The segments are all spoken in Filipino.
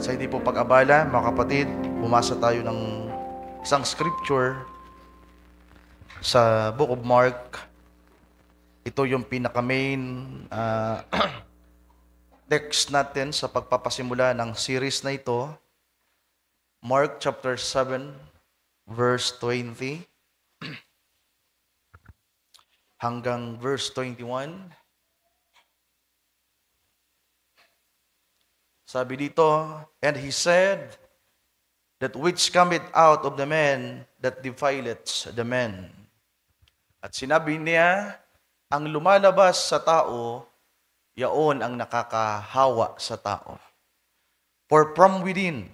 At sa hindi po pag-abala, mga kapatid, bumasa tayo ng isang scripture sa Book of Mark. Ito yung pinaka-main text natin sa pagpapasimula ng series na ito. Mark chapter 7, verse 20 hanggang verse 21. Sabi dito, and he said, that which cometh out of the man that defileth the man. At sinabi niya, ang lumalabas sa tao, yaon ang nakakahawa sa tao. For from within,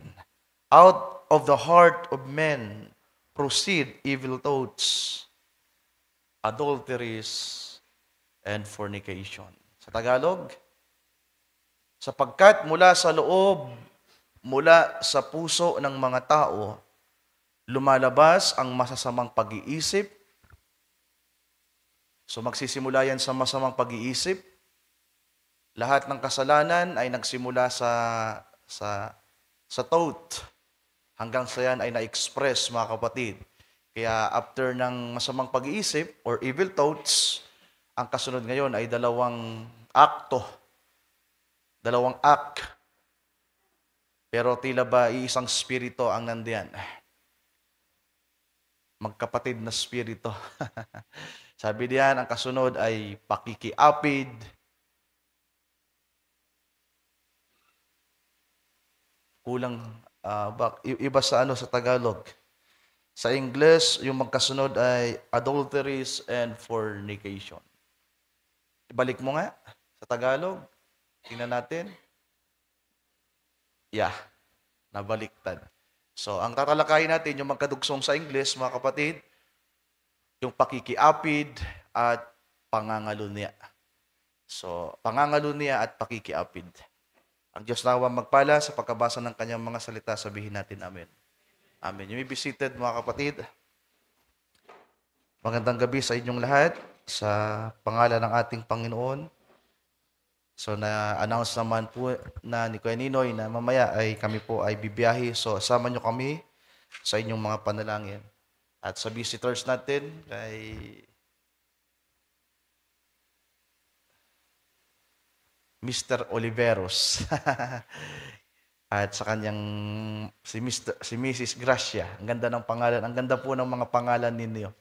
out of the heart of men, proceed evil thoughts, adulteries, and fornication. Sa Tagalog, sapagkat mula sa loob, mula sa puso ng mga tao, lumalabas ang masasamang pag-iisip. So magsisimula yan sa masamang pag-iisip. Lahat ng kasalanan ay nagsimula sa thought. Hanggang sa yan ay na-express, mga kapatid. Kaya after ng masamang pag-iisip or evil thoughts, ang kasunod ngayon ay dalawang act. Pero tila ba iisang spirito ang nandiyan? Magkapatid na spirito. Sabi diyan, ang kasunod ay pakikiapid, kulang, iba sa sa Tagalog. Sa English, yung magkasunod ay adulteries and fornication. Ibalik mo nga sa Tagalog. Tingnan natin. Yeah, nabaliktad. So, ang tatalakayin natin, yung magkadugsong sa English, mga kapatid, yung pakikiapid at pangangalunya. So, pangangalunya at pakikiapid. Ang Diyos nawa magpala sa pagkabasa ng kanyang mga salita, sabihin natin amen. Amen. You may be seated, mga kapatid. Magandang gabi sa inyong lahat sa pangalan ng ating Panginoon. So, na-announce naman po na ni Kuya Ninoy na mamaya ay kami po ay bibiyahe. So, asama nyo kami sa inyong mga panalangin. At sa visitors natin, kay Mr. Oliveros. At sa kanyang, si Mrs. Gracia. Ang ganda ng pangalan. Ang ganda po ng mga pangalan ninyo.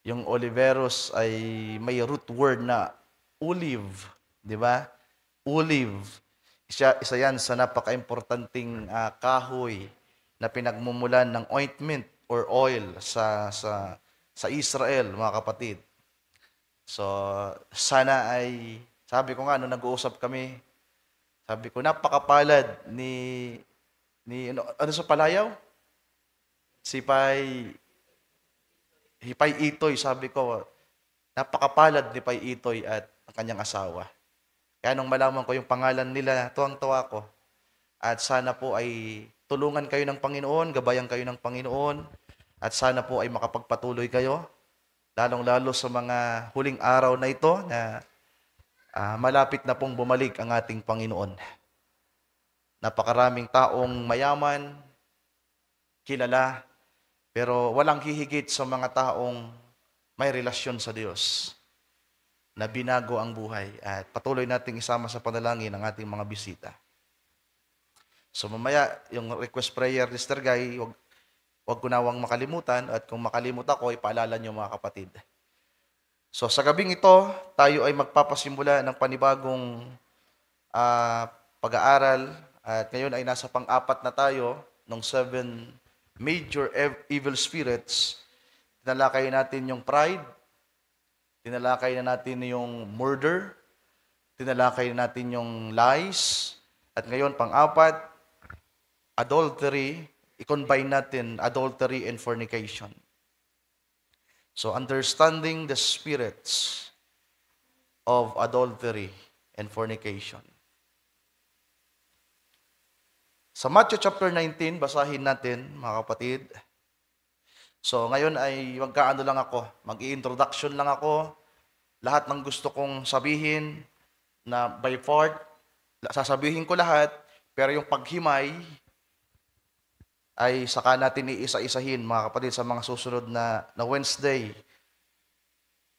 Yung Oliveros ay may root word na olive. Di ba? Olive. Isa yan sa napaka-importanting kahoy na pinagmumulan ng ointment or oil sa Israel, mga kapatid. So, sana ay, sabi ko nga, nung nag-uusap kami, sabi ko, napakapalad ni ano sa Palayaw? Hipay Itoy, sabi ko, napakapalad ni Pay Itoy at ang kanyang asawa. Kaya nung malaman ko yung pangalan nila, tuwang-tuwa ko. At sana po ay tulungan kayo ng Panginoon, gabayan kayo ng Panginoon, at sana po ay makapagpatuloy kayo, lalong-lalo sa mga huling araw na ito na malapit na pong bumalik ang ating Panginoon. Napakaraming taong mayaman, kilala, pero walang hihigit sa mga taong may relasyon sa Diyos na binago ang buhay at patuloy nating isama sa panalangin ang ating mga bisita. So mamaya, yung request prayer, Mr. Guy, wag ko nawang makalimutan at kung makalimut ako, ipaalala niyo mga kapatid. So sa gabing ito, tayo ay magpapasimula ng panibagong pag-aaral at ngayon ay nasa pang-apat na tayo ng 7 major evil spirits. Tinalakay natin yung pride, tinalakay na natin yung murder, tinalakay na natin yung lies, at ngayon, pang-apat, adultery, i-combine natin adultery and fornication. So, understanding the spirits of adultery and fornication. Sa Matthew chapter 19, basahin natin, mga kapatid. So, ngayon ay magkaano lang ako, mag-i-introduction lang ako. Lahat ng gusto kong sabihin na by part, sasabihin ko lahat, Pero yung paghimay ay saka natin iisa-isahin, mga kapatid, sa mga susunod na Wednesday,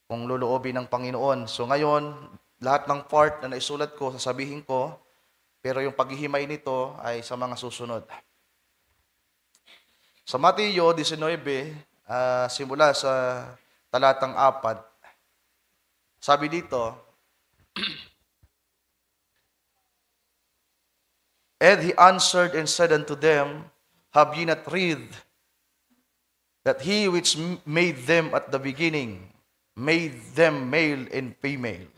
kung luluobin ng Panginoon. So ngayon, lahat ng part na naisulat ko, sasabihin ko, pero yung paghihimay nito ay sa mga susunod. Sa Mateo 19, simula sa talatang 4, sabi dito, And he answered and said unto them, Have ye not read that he which made them at the beginning made them male and female,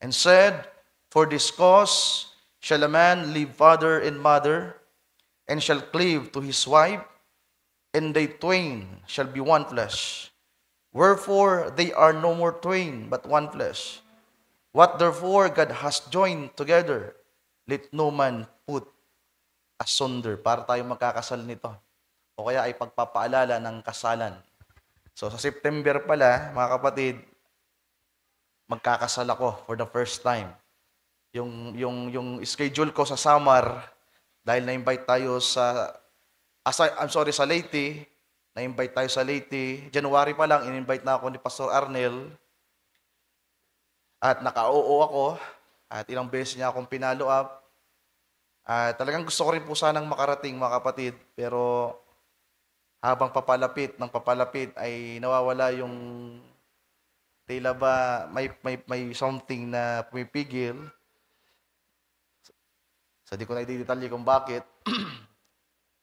and said, For this cause shall a man leave father and mother, and shall cleave to his wife, and they twain shall be one flesh. Wherefore they are no more twain, but one flesh. What therefore God has joined together, let no man put asunder. Para tayo magkakasal nito. O kaya ay pagpapaalala ng kasalan. So sa September pala, mga kapatid, magkakasal ako for the first time. Yung schedule ko sa summer, dahil na-invite tayo sa Leyte, na-invite tayo sa Leyte. January pa lang, in-invite na ako ni Pastor Arnel. At naka-oo ako. At ilang beses niya akong pinalo up. At talagang gusto ko rin po sanang makarating, mga kapatid. Pero habang papalapit ay nawawala yung tila ba may something na pumipigil. So di ko na i-detalye kung bakit.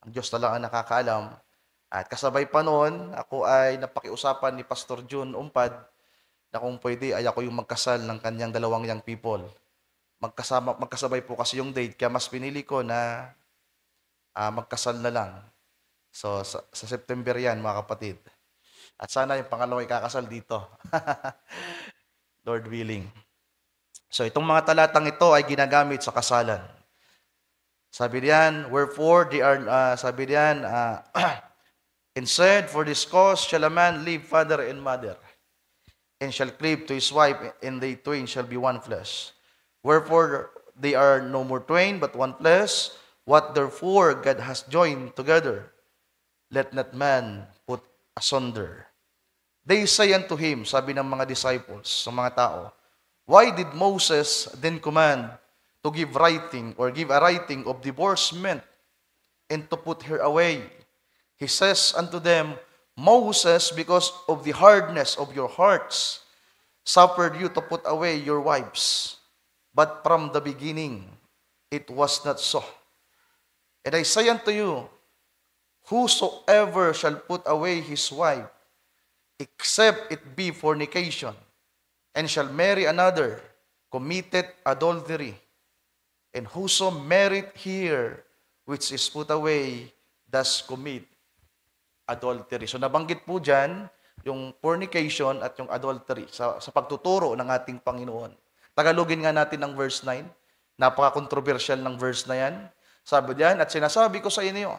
Ang Diyos na lang ang nakakaalam. At kasabay pa noon, ako ay napakiusapan ni Pastor June Umpad na kung pwede ay ako yung magkasal ng kanyang dalawang young people. Magkasabay po kasi yung date, kaya mas pinili ko na magkasal na lang. So sa September yan, mga kapatid. At sana yung pangalawa ay kakasal dito. Lord willing. So itong mga talatang ito ay ginagamit sa kasalan. Sabi diyan, wherefore they are, sabi diyan, and said, For this cause shall a man leave father and mother, and shall cleave to his wife, and they twain shall be one flesh. Wherefore they are no more twain, but one flesh. What therefore God has joined together, let not man put asunder. They say unto him, sabi ng mga disciples, sa mga tao, Why did Moses then command to give a writing of divorcement, and to put her away? He says unto them, Moses, because of the hardness of your hearts, suffered you to put away your wives. But from the beginning, it was not so. And I say unto you, whosoever shall put away his wife, except it be fornication, and shall marry another, committed adultery. And whoso married here, which is put away, does commit adultery. So nabanggit po dyan, yung fornication at yung adultery sa pagtuturo ng ating Panginoon. Tagalogin nga natin ang verse 9. Napaka-controversial ng verse na yan. Sabi diyan, at sinasabi ko sa inyo,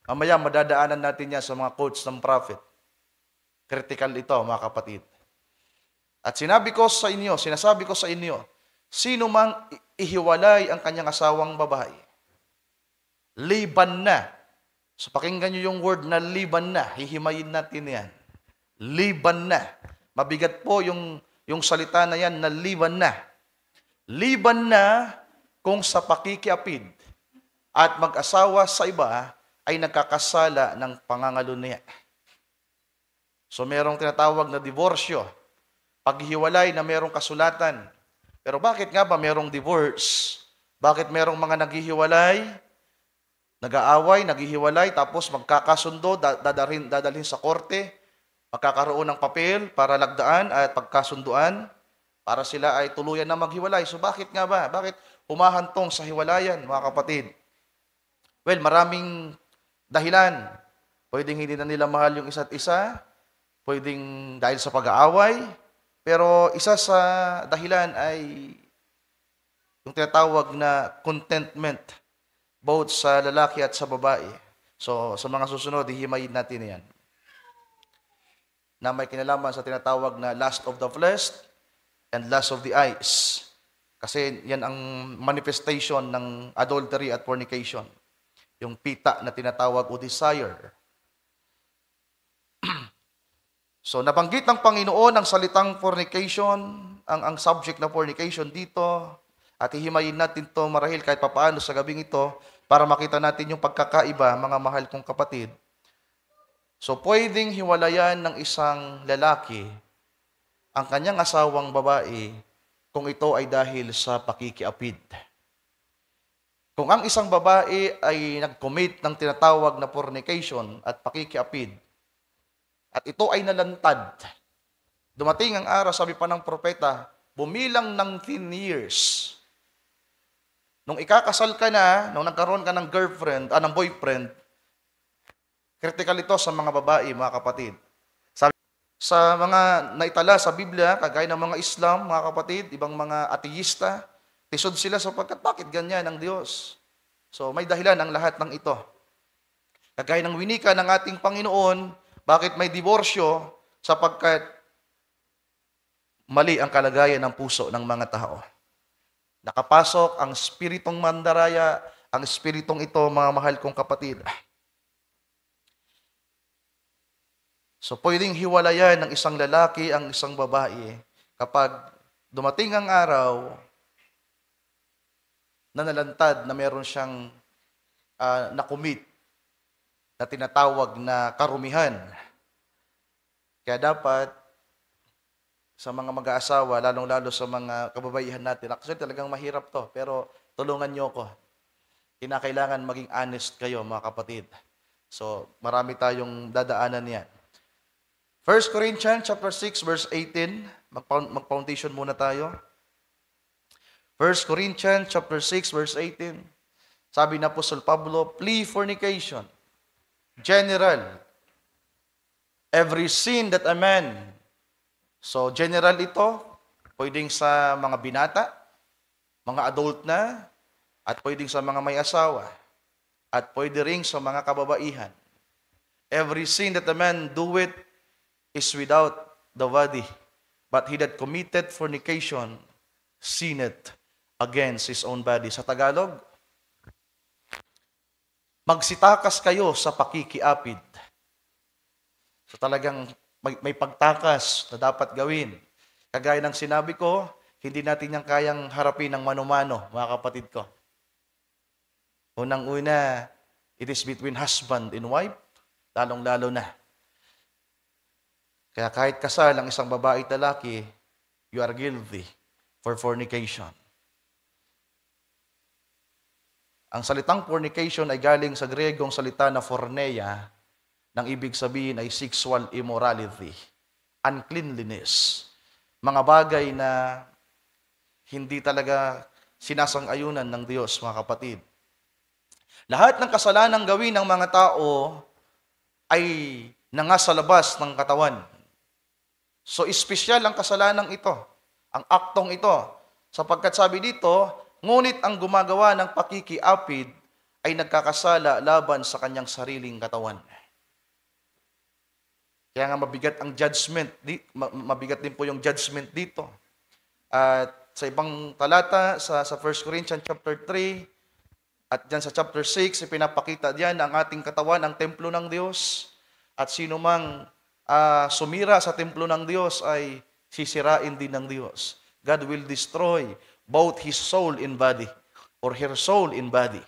mamaya madadaanan natin yan sa mga quotes ng prophet. Critical ito, mga kapatid. At sinasabi ko sa inyo, sino mang ihiwalay ang kanyang asawang babae, liban na. So pakinggan nyo yung word na liban na. Hihimayin natin yan. Liban na. Mabigat po yung salita na yan na liban na. Liban na kung sa pakikiapid at mag-asawa sa iba ay nagkakasala ng pangangalunya. So merong tinatawag na diborsyo. Paghihiwalay na merong kasulatan. Pero bakit nga ba merong divorce? Bakit merong mga naghihiwalay? Nag-aaway, naghihiwalay, tapos magkakasundo, dadalhin sa korte, magkakaroon ng papel para lagdaan at pagkasunduan, para sila ay tuluyan na maghiwalay. So bakit nga ba? Bakit humahantong sa hiwalayan, mga kapatid? Well, maraming dahilan. Pwedeng hindi na nila mahal yung isa't isa, pwedeng dahil sa pag-aaway, pero isa sa dahilan ay yung tinatawag na contentment, both sa lalaki at sa babae. So, sa mga susunod, hihimayin natin yan. Na may kinalaman sa tinatawag na lust of the flesh and lust of the eyes. Kasi yan ang manifestation ng adultery at fornication. Yung pita na tinatawag o desire. So nabanggit ng Panginoon ang salitang fornication, ang subject na fornication dito, at hihimayin natin to marahil kahit papaano sa gabing ito para makita natin yung pagkakaiba, mga mahal kong kapatid. So pwedeng hiwalayan ng isang lalaki ang kanyang asawang babae kung ito ay dahil sa pakikiapid. Kung ang isang babae ay nag-commit ng tinatawag na fornication at pakikiapid, at ito ay nalantad, dumating ang araw, sabi pa ng propeta, bumilang ng 10 years. Nung ikakasal ka na, nung nagkaroon ka ng girlfriend, ng boyfriend, critical ito sa mga babae, mga kapatid. Sa mga naitala sa Biblia, kagaya ng mga Islam, mga kapatid, ibang mga ateista, tisod sila sapagkat bakit ganyan ang Diyos? So may dahilan ang lahat ng ito. Kagaya ng winika ng ating Panginoon, bakit may diborsyo? Sapagkat mali ang kalagayan ng puso ng mga tao. Nakapasok ang spiritong mandaraya, ang spiritong ito, mga mahal kong kapatid. So, pwedeng hiwalayan ng isang lalaki ang isang babae kapag dumating ang araw na nalantad na meron siyang nakumit na tinatawag na karumihan. Kaya dapat sa mga mag-aasawa, lalong-lalo sa mga kababaihan natin, actually talagang mahirap to, pero tulungan niyo ko. Kinakailangan maging honest kayo, mga kapatid. So, marami tayong dadaanan yan. 1 Corinthians chapter 6 verse 18, mag-foundation muna tayo. 1 Corinthians chapter 6 verse 18. Sabi na Apostol Pablo, flee fornication. General, every sin that a man. So general ito, pwedeng sa mga binata, mga adult na, at pwedeng sa mga may asawa, at pwede ring sa mga kababaihan. Every sin that a man doeth is without the body, but he that committed fornication sinneth against his own body. Sa Tagalog, magsitakas kayo sa pakikiapid. So talagang may pagtakas na dapat gawin. Kagaya ng sinabi ko, hindi natin yang kayang harapin ng mano-mano, mga kapatid ko. Unang-una, it is between husband and wife, lalong-lalo na. Kaya kahit kasal ang isang babae at lalaki, you are guilty for fornication. Ang salitang fornication ay galing sa Gregong salita na porneia, nang ibig sabihin ay sexual immorality, uncleanliness, mga bagay na hindi talaga sinasang-ayunan ng Diyos, mga kapatid. Lahat ng kasalanang gawin ng mga tao ay nangasa labas ng katawan. So, espesyal ang kasalanang ito, ang aktong ito, sapagkat sabi dito, ngunit ang gumagawa ng pakikiapid ay nagkakasala laban sa kanyang sariling katawan. Kaya nga mabigat ang judgment, mabigat din po yung judgment dito. At sa ibang talata, sa 1 Corinthians chapter 3, at dyan sa chapter 6, ipinapakita diyan ang ating katawan, ang templo ng Diyos. At sino mang sumira sa templo ng Diyos ay sisirain din ng Diyos. God will destroy both his soul and body, or her soul and body.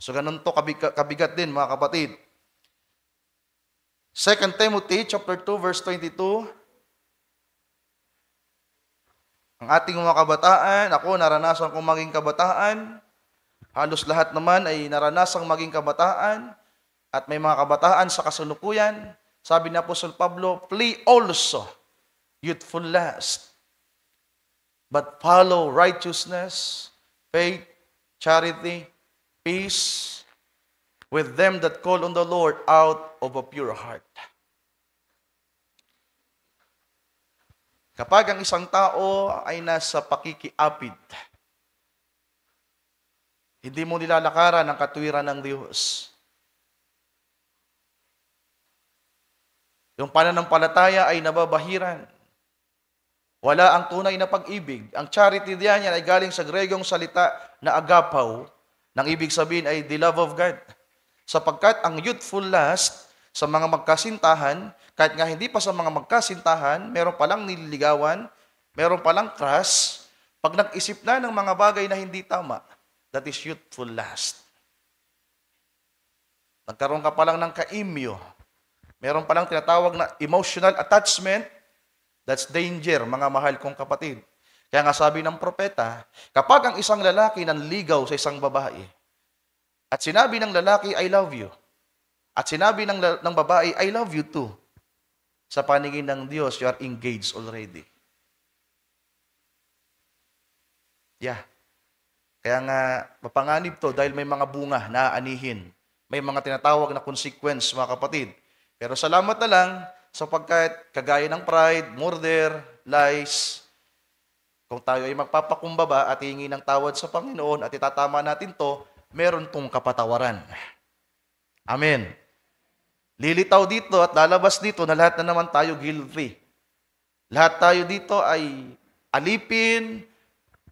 So ganun to kabigat din, mga kapatid. 2 Timothy chapter 2 verse 22. Ang ating mga kabataan, ako naranasan kong maging kabataan. Halos lahat naman ay naranasang maging kabataan. At may mga kabataan sa kasalukuyan. Sabi ni Apostol Pablo, flee also youthful lust, but follow righteousness, faith, charity, peace, with them that call on the Lord out of a pure heart. Kapag ang isang tao ay nasa pakikiapid, hindi mo nilalakaran ang katuwiran ng Diyos. Yung pananampalataya ay nababahiran. Wala ang tunay na pag-ibig. Ang charity diyan yan ay galing sa Gregong salita na agapaw, nang ibig sabihin ay the love of God. Sapagkat ang youthful lust sa mga magkasintahan, kahit nga hindi pa sa mga magkasintahan, meron palang nililigawan, meron palang crush, pag nag-isip na ng mga bagay na hindi tama, that is youthful lust. Nagkaroon ka palang ng kaimyo, meron palang tinatawag na emotional attachment. That's danger, mga mahal kong kapatid. Kaya nga sabi ng propeta, kapag ang isang lalaki nanligaw sa isang babae, at sinabi ng lalaki, I love you, at sinabi ng babae, I love you too, sa paningin ng Diyos, you are engaged already. Yeah. Kaya nga, mapanganib to dahil may mga bunga na aanihin. May mga tinatawag na consequence, mga kapatid. Pero salamat na lang, sapagkat kagaya ng pride, murder, lies, kung tayo ay magpapakumbaba at hihingi ng tawad sa Panginoon at itatama natin to, meron tong kapatawaran. Amen. Lilitaw dito at lalabas dito na lahat na naman tayo guilty. Lahat tayo dito ay alipin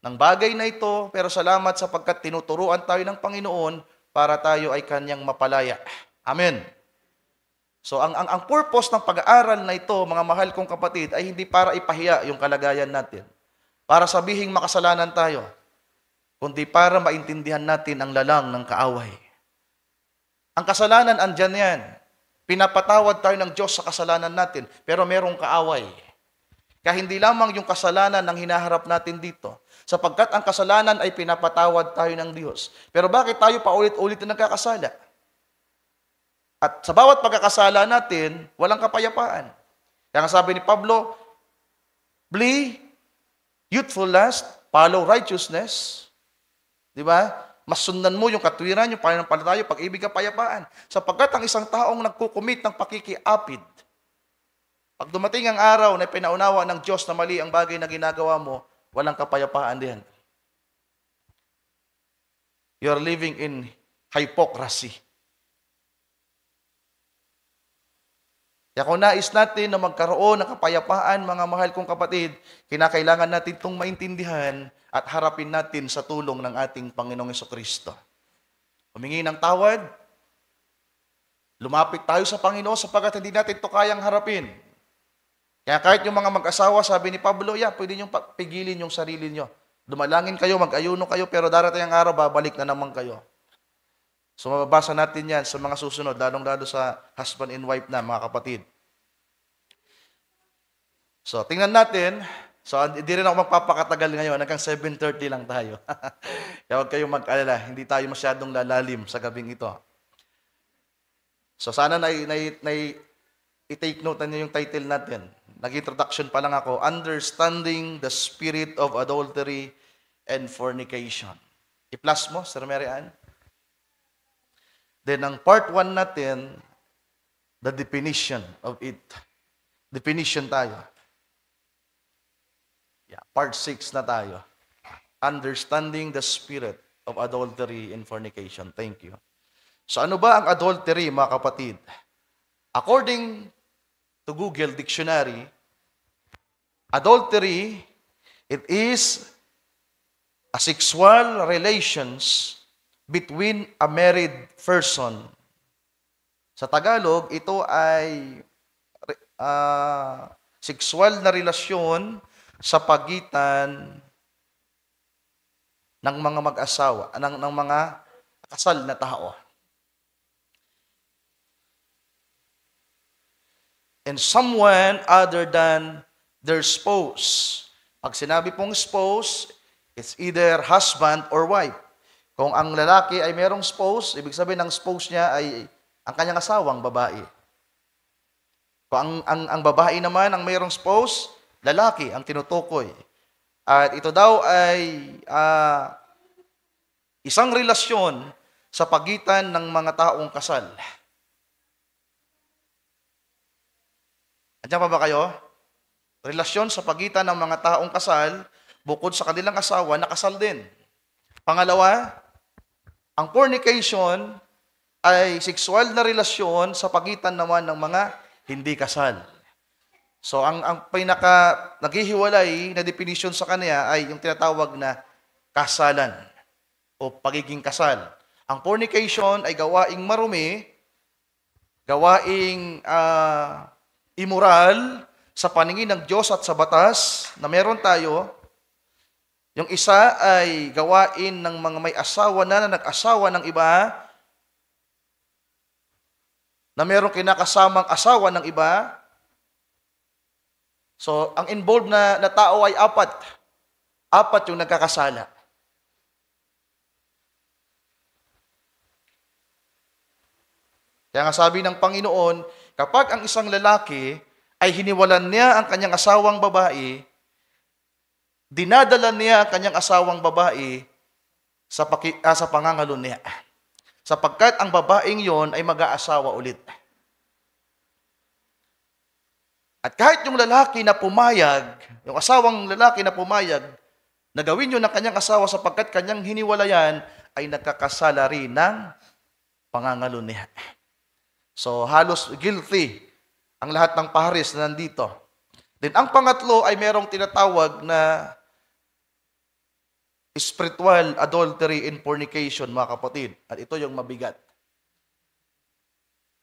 ng bagay na ito, pero salamat sapagkat tinuturuan tayo ng Panginoon para tayo ay kanyang mapalaya. Amen. So ang purpose ng pag-aaral na ito, mga mahal kong kapatid, ay hindi para ipahiya yung kalagayan natin. Para sabihing makasalanan tayo, kundi para maintindihan natin ang lalang ng kaaway. Ang kasalanan andyan yan. Pinapatawad tayo ng Diyos sa kasalanan natin, pero merong kaaway. Kaya hindi lamang yung kasalanan ang hinaharap natin dito, sapagkat ang kasalanan ay pinapatawad tayo ng Diyos. Pero bakit tayo paulit-ulit na nagkakasala? At sa bawat pagkakasala natin, walang kapayapaan. Kaya nga sabi ni Pablo, flee youthful lust, follow righteousness. Di ba? Mas sundan mo yung katwiran, yung pananampalataya, pag-ibig, kapayapaan. Sapagkat ang isang taong nagkukumit ng pakikiapid, pag dumating ang araw na pinaunawa ng Diyos na mali ang bagay na ginagawa mo, walang kapayapaan din. You are living in hypocrisy. Kaya kung nais natin na magkaroon ng kapayapaan, mga mahal kong kapatid, kinakailangan natin itong maintindihan at harapin natin sa tulong ng ating Panginoong Jesucristo. Humingi ng tawad, lumapit tayo sa Panginoon sapagkat hindi natin ito kayang harapin. Kaya kahit yung mga mag-asawa, sabi ni Pablo, pwede nyo pigilin yung sarili nyo. Dumalangin kayo, mag-ayuno kayo, pero darating ang araw, babalik na naman kayo. So mababasa natin yan sa mga susunod, lalong-lalo sa husband and wife na, mga kapatid. So tingnan natin. So hindi rin ako magpapakatagal ngayon, hanggang 7:30 lang tayo. Kaya huwag kayong mag-alala, hindi tayo masyadong lalalim sa gabing ito. So sana i-take note niyo yung title natin. Nag-introduction pa lang ako, Understanding the Spirit of Adultery and Fornication. I-plus mo, Sir Mary Ann. Then, ang part 1 natin, the definition of it. Definition tayo. Part 6 na tayo. Understanding the Spirit of Adultery and Fornication. Thank you. So, ano ba ang adultery, mga kapatid? According to Google Dictionary, adultery, it is a sexual relations between a married person. Sa Tagalog, ito ay sexual na relasyon sa pagitan ng mga mag-asawa, ng mga kasal na tao. And someone other than their spouse. Pag sinabi pong spouse, it's either husband or wife. Kung ang lalaki ay merong spouse, ibig sabihin ng spouse niya ay ang kanyang asawang babae. Kung ang babae naman ang mayroong spouse, lalaki ang tinutukoy. At ito daw ay isang relasyon sa pagitan ng mga taong kasal. Andiyan pa ba kayo? Relasyon sa pagitan ng mga taong kasal, bukod sa kanilang asawa, nakasal din. Pangalawa, ang fornication ay sexual na relasyon sa pagitan naman ng mga hindi kasal. So, ang pinaka naghihiwalay na definition sa kanya ay yung tinatawag na kasalan o pagiging kasal. Ang fornication ay gawaing marumi, gawaing immoral sa paningin ng Diyos at sa batas na meron tayo. Yung isa ay gawain ng mga may asawa na nag-asawa ng iba, na merong kinakasamang asawa ng iba. So, ang involved na tao ay apat. Apat yung nagkakasala. Kaya nga sabi ng Panginoon, kapag ang isang lalaki ay hiniwalan niya ang kanyang asawang babae, dinadala niya ang kanyang asawang babae sa pangangalo niya. Sapagkat ang babaeng yon ay mag-aasawa ulit. At kahit yung lalaki na pumayag, yung asawang lalaki na pumayag, na gawin yun ng kanyang asawa sapagkat kanyang hiniwalayan, ay nagkakasala rin ng pangangalo niya. So, halos guilty ang lahat ng paharis na nandito. Then, ang pangatlo ay merong tinatawag na spiritual adultery and fornication, mga kapatid. At ito yung mabigat.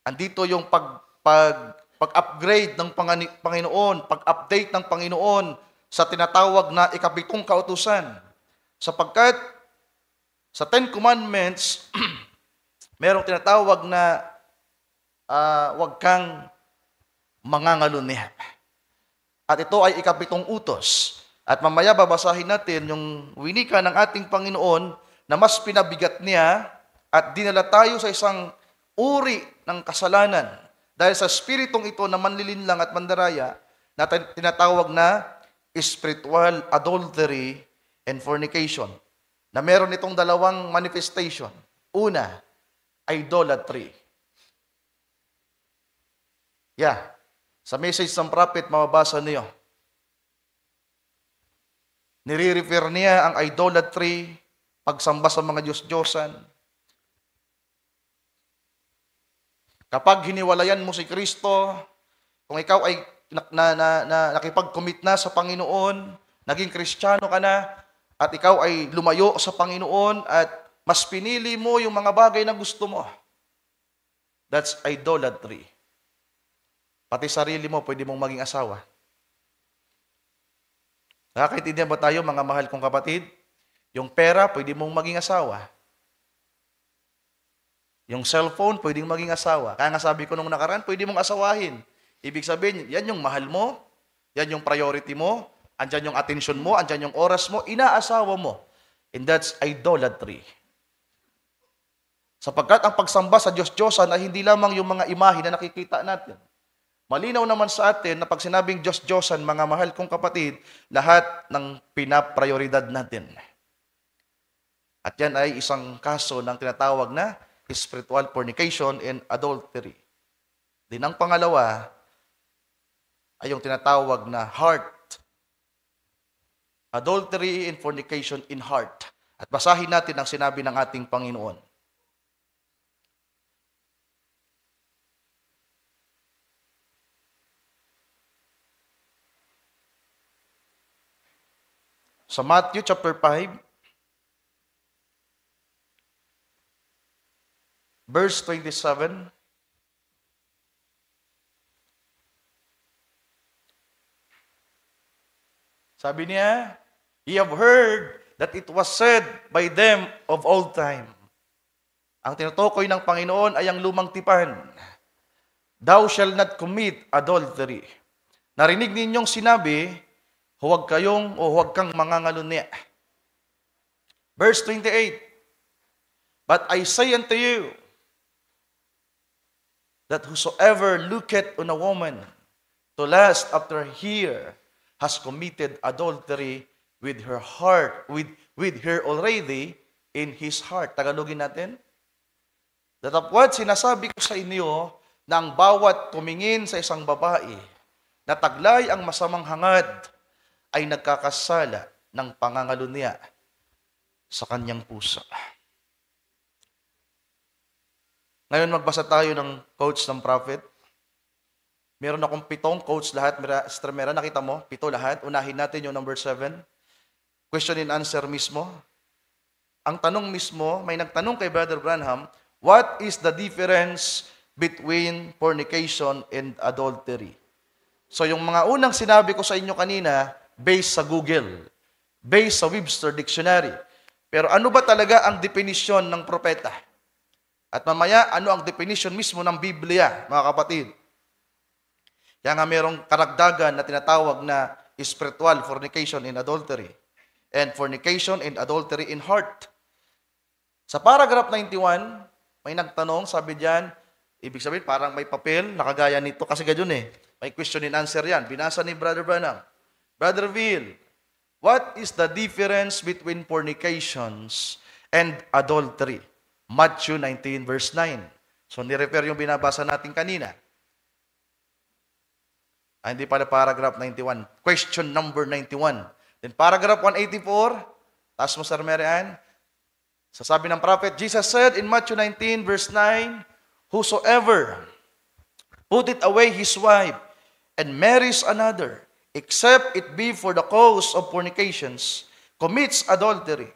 Andito yung pag-upgrade ng Panginoon, pag-update ng Panginoon sa tinatawag na ikapitong kautusan. Sapagkat sa Ten Commandments, merong tinatawag na huwag kang mangangalunya. At ito ay ikapitong utos. At mamaya babasahin natin yung winika ng ating Panginoon na mas pinabigat niya at dinala tayo sa isang uri ng kasalanan. Dahil sa spiritong ito na manlilinlang at mandaraya na tinatawag na spiritual adultery and fornication. Na meron itong dalawang manifestation. Una, idolatry. Sa message ng prophet, mababasa niyo. Nire-refer niya ang idolatry, pagsamba sa mga Diyos-Diyosan. Kapag hiniwalayan mo si Kristo, kung ikaw ay nakipag-commit na sa Panginoon, naging Kristiyano ka na, at ikaw ay lumayo sa Panginoon, at mas pinili mo yung mga bagay na gusto mo. That's idolatry. Pati sarili mo, pwede mong maging asawa. Nakakaintindihan ba tayo, mga mahal kong kapatid? Yung pera, pwede mong maging asawa. Yung cellphone, pwede mong maging asawa. Kaya nga sabi ko nung nakaraan, pwede mong asawahin. Ibig sabihin, yan yung mahal mo, yan yung priority mo, andyan yung attention mo, andyan yung oras mo, inaasawa mo. And that's idolatry. Sapagkat ang pagsamba sa Diyos-Diyosan ay hindi lamang yung mga imahe na nakikita natin. Malinaw naman sa atin na pag sinabing Diyos-Diyosan, mga mahal kong kapatid, lahat ng pinaprioridad natin. At yan ay isang kaso ng tinatawag na spiritual fornication and adultery. Din ang pangalawa ay yung tinatawag na heart. Adultery and fornication in heart. At basahin natin ang sinabi ng ating Panginoon. Sa Matthew chapter 5, verse 27, sabi niya, "Ye have heard that it was said by them of old time." Ang tinutukoy ng Panginoon ay ang lumang tipan. "Thou shalt not commit adultery." Narinig ninyong sinabi, huwag kang mangangalunya. Verse 28, "But I say unto you, that whosoever looketh on a woman to lust after her has committed adultery with her heart, with her already in his heart." Tagalogin natin. Datapwat sinasabi ko sa inyo na ang bawat tumingin sa isang babae na taglay ang masamang hangad ay nagkakasala ng pangangalunya sa kanyang puso. Ngayon magbasa tayo ng quotes ng prophet. Meron akong 7 quotes lahat. Sister Mera, nakita mo? 7 lahat. Unahin natin yung number 7. Question and answer mismo. Ang tanong mismo, may nagtanong kay Brother Branham, what is the difference between fornication and adultery? So yung mga unang sinabi ko sa inyo kanina, based sa Google, based sa Webster Dictionary. Pero ano ba talaga ang definisyon ng propeta? At mamaya, ano ang definition mismo ng Biblia, mga kapatid? Kaya nga merong karagdagan na tinatawag na spiritual fornication and adultery. And fornication and adultery in heart. Sa paragraph 91, may nagtanong, sabi diyan, ibig sabihin parang may papel, nakagaya nito, kasi ganyan eh. May question and answer yan. Binasa ni Brother Branham. Brother Will, what is the difference between fornications and adultery? Matthew 19 verse 9. So nirefer yung binabasa natin kanina. Hindi pala paragraph 91. Question number 91. Then paragraph 184, taas mo Sir Marian. Sasabi ng prophet, Jesus said in Matthew 19 verse 9, whosoever putteth away his wife and marries another, except it be for the cause of fornications, commits adultery.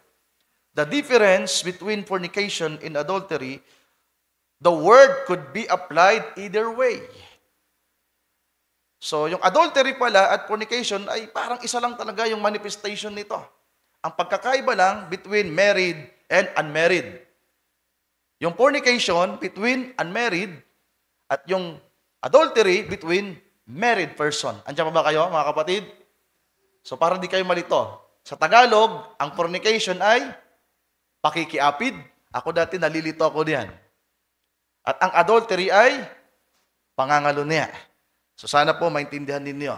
The difference between fornication and adultery, the word could be applied either way. So, yung adultery pala at fornication ay parang isa lang talaga yung manifestation nito. Ang pagkakaiba lang between married and unmarried. Yung fornication between unmarried at yung adultery between married person. Andiyan pa ba kayo, mga kapatid? So, para di kayo malito. Sa Tagalog, ang fornication ay pakikiapid. Ako dati nalilito ako diyan. At ang adultery ay pangangalunya. So sana po maintindihan ninyo.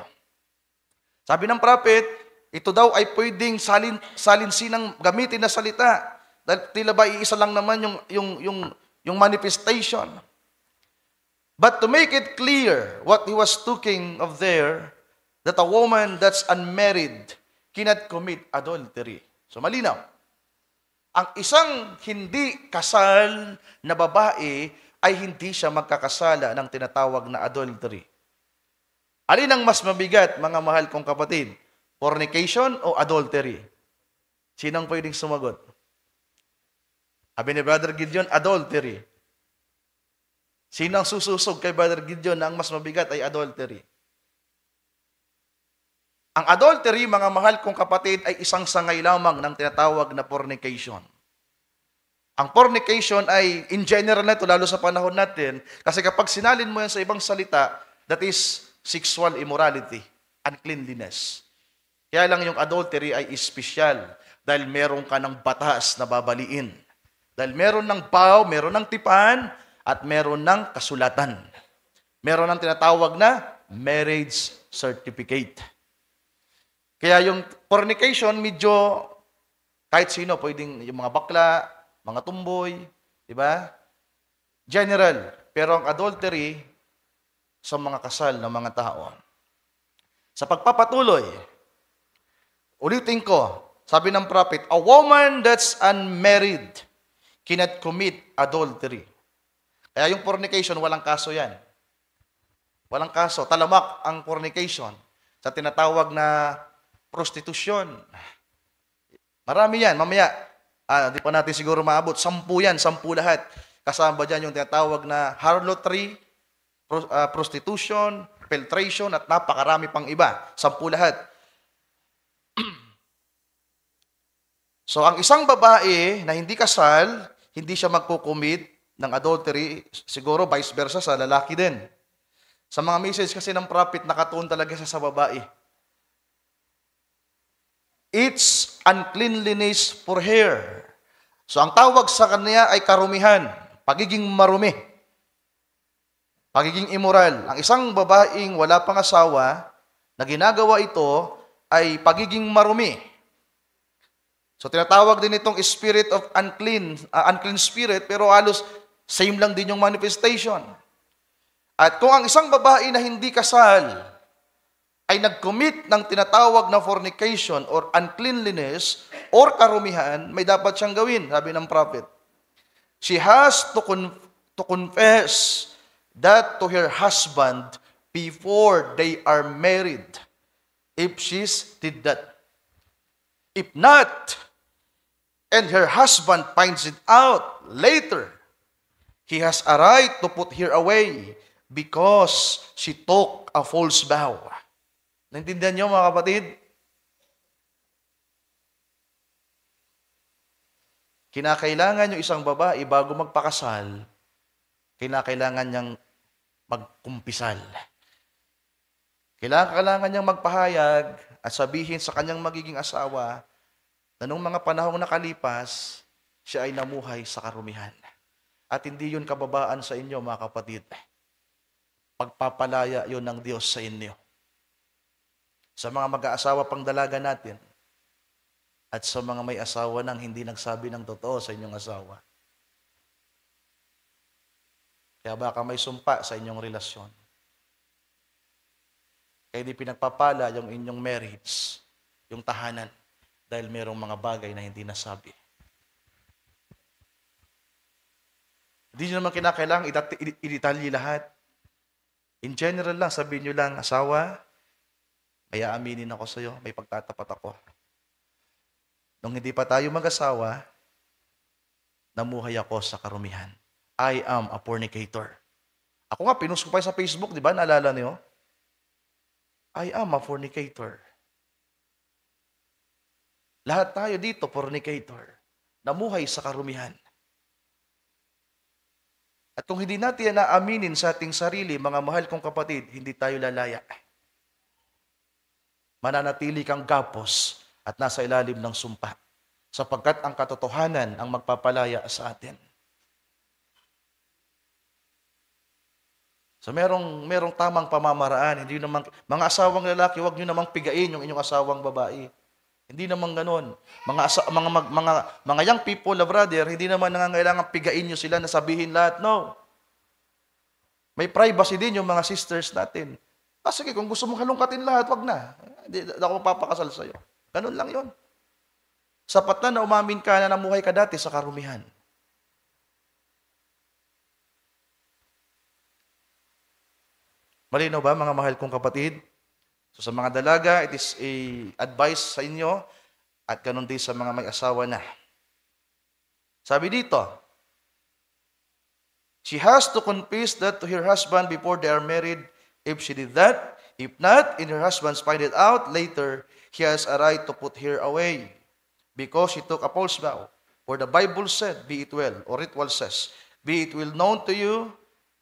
Sabi ng prophet, ito daw ay pwedeng salinsinang gamitin na salita. Dahil tila ba iisa lang naman yung manifestation. But to make it clear what he was talking of there, that a woman that's unmarried cannot commit adultery. So malinaw. Ang isang hindi kasal na babae ay hindi siya magkakasala ng tinatawag na adultery. Alin ang mas mabigat, mga mahal kong kapatid? Fornication o adultery? Sinong pwedeng sumagot? Sabi ni Brother Gideon, adultery. Sino ang sususog kay Brother Gideon na ang mas mabigat ay adultery? Ang adultery, mga mahal kong kapatid, ay isang sangay lamang ng tinatawag na fornication. Ang fornication ay, in general na ito, lalo sa panahon natin, kasi kapag sinalin mo yan sa ibang salita, that is sexual immorality, uncleanliness. Kaya lang yung adultery ay espesyal dahil meron ka ng batas na babaliin. Dahil meron ng vow, meron ng tipan, at meron ng kasulatan. Meron ng tinatawag na marriage certificate. Kaya yung fornication, medyo kahit sino, pwedeng yung mga bakla, mga tumboy, di ba? General. Pero ang adultery, sa mga kasal ng mga tao. Sa pagpapatuloy, ulitin ko, sabi ng prophet, a woman that's unmarried cannot commit adultery. Kaya yung fornication, walang kaso yan. Walang kaso. Talamak ang fornication sa tinatawag na prostitution. Marami yan. Mamaya, di pa natin siguro maabot. 10 yan, 10 lahat. Kasama dyan yung tinatawag na harlotry, prostitution, filtration, at napakarami pang iba. 10 lahat. So, ang isang babae na hindi kasal, hindi siya magkukumit ng adultery, siguro vice versa sa lalaki din. Sa mga message kasi ng prophet, nakatuon talaga siya sa babae. It's uncleanliness for her. So, ang tawag sa kanya ay karumihan, pagiging marumi. Pagiging immoral. Ang isang babaeng wala pang asawa na ginagawa ito ay pagiging marumi. So tinatawag din itong spirit of unclean spirit, pero halos same lang din yung manifestation. At kung ang isang babae na hindi kasal ay nag-commit ng tinatawag na fornication or uncleanliness or karumihan, may dapat siyang gawin, sabi ng prophet. She has to confess that to her husband before they are married, if she did that. If not, and her husband finds it out later, he has a right to put her away because she took a false vow. Naintindihan niyo mga kapatid? Kinakailangan yung isang babae bago magpakasal, kinakailangan niyang magkumpisal. Kailangan niyang magpahayag at sabihin sa kanyang magiging asawa na nung mga panahong nakalipas, siya ay namuhay sa karumihan. At hindi yun kababaan sa inyo mga kapatid. Pagpapalaya yun ng Diyos sa inyo. Sa mga mag-aasawa pang dalaga natin, at sa mga may asawa nang hindi nagsabi ng totoo sa inyong asawa. Kaya baka may sumpa sa inyong relasyon. Kaya di pinagpapala yung inyong marriage, yung tahanan, dahil merong mga bagay na hindi nasabi. Hindi nyo naman kinakailangan i-detalye lahat. In general lang, sabihin nyo lang, asawa, may aaminin ako sa iyo, may pagtatapat ako. Nung hindi pa tayo mag-asawa, namuhay ako sa karumihan. I am a fornicator. Ako nga, pinost ko pa sa Facebook, di ba? Naalala niyo? I am a fornicator. Lahat tayo dito, fornicator. Namuhay sa karumihan. At kung hindi natin naaminin sa ating sarili, mga mahal kong kapatid, hindi tayo lalaya. Mananatili kang gapos at nasa ilalim ng sumpa, sapagkat ang katotohanan ang magpapalaya sa atin. So merong tamang pamamaraan. Hindi naman, mga asawang lalaki, huwag nyo namang pigain yung inyong asawang babae. Hindi naman ganoon. Mga young people, brother, hindi naman nangangailangan pigain nyo sila na sabihin lahat. No. May privacy din yung mga sisters natin. Sige, kung gusto mong halongkatin lahat, wag na. Hindi ako papakasal sa'yo. Ganun lang yon. Sapat na umamin ka na namuhay ka dati sa karumihan. Malinaw ba, mga mahal kong kapatid? So sa mga dalaga, it is a advice sa inyo at ganun din sa mga may asawa na. Sabi dito, she has to confess that to her husband before they are married if she did that. If not, and her husband find it out later, he has a right to put her away because she took a false vow. For the Bible said, be it well, or ritual says, be it well known to you,